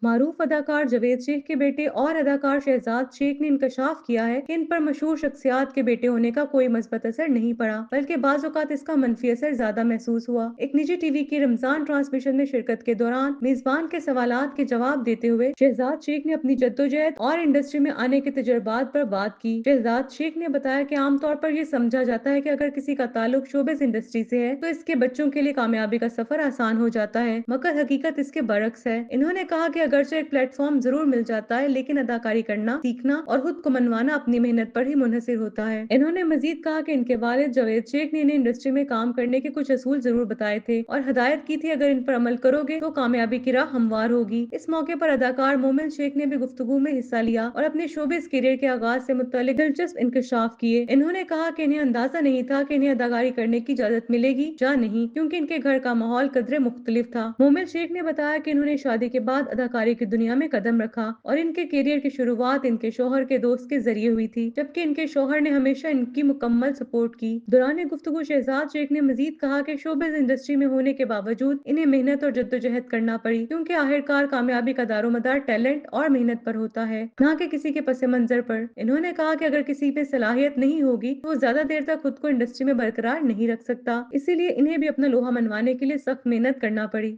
मारूफ अदाकार जावेद शेख के बेटे और अदाकार शहजाद शेख ने इंकशाफ किया है कि इन पर मशहूर शख्सियात के बेटे होने का कोई मस्बत असर नहीं पड़ा, बल्कि बाज़ औक़ात इसका मनफी असर ज्यादा महसूस हुआ। एक निजी टीवी की रमजान ट्रांसमिशन में शिरकत के दौरान मेजबान के सवालात के जवाब देते हुए शहजाद शेख ने अपनी जद्दोजहद और इंडस्ट्री में आने के तजुर्बात पर बात की। शहजाद शेख ने बताया कि आमतौर पर यह समझा जाता है कि अगर किसी का ताल्लुक शोबिस इंडस्ट्री से है तो इसके बच्चों के लिए कामयाबी का सफर आसान हो जाता है, मगर हकीकत इसके बरक्स है। इन्होंने कहा कि अगरचे एक प्लेटफॉर्म जरूर मिल जाता है, लेकिन अदाकारी करना, सीखना और खुद को मनवाना अपनी मेहनत पर ही मुनहसिर होता है। इन्होंने मजीद कहा कि इनके वालिद जावेद शेख ने इन्हें इंडस्ट्री में काम करने के कुछ असूल जरूर बताए थे और हदायत की थी अगर इन पर अमल करोगे तो कामयाबी की राह हमवार होगी। इस मौके पर अदाकार मोमिन शेख ने भी गुफ्तगू में हिस्सा लिया और अपने शोबिस करियर के आगाज से मुतालिक दिलचस्प इंकशाफ किए। इन्होंने कहा कि इन्हें अंदाजा नहीं था कि इन्हें अदाकारी करने की इजाजत मिलेगी या नहीं, क्योंकि इनके घर का माहौल कदरे मुख्तलिफ था। मोमिन शेख ने बताया कि इन्होंने शादी के बाद अदाकारी की दुनिया में कदम रखा और इनके करियर की शुरुआत इनके शौहर के दोस्त के जरिए हुई थी, जबकि इनके शौहर ने हमेशा इनकी मुकम्मल सपोर्ट की। दौरान गुफ्तगू शहजाद शेख ने मजीद कहा कि शोबिज इंडस्ट्री में होने के बावजूद इन्हें मेहनत और जद्दोजहद करना पड़ी, क्योंकि आखिरकार कामयाबी का दारोमदार टैलेंट और मेहनत पर होता है, न कि किसी के पस मंजर पर। इन्होंने कहा कि अगर किसी में सलाहियत नहीं होगी तो वो ज्यादा देर तक खुद को इंडस्ट्री में बरकरार नहीं रख सकता, इसीलिए इन्हें भी अपना लोहा मनवाने के लिए सख्त मेहनत करना पड़ी।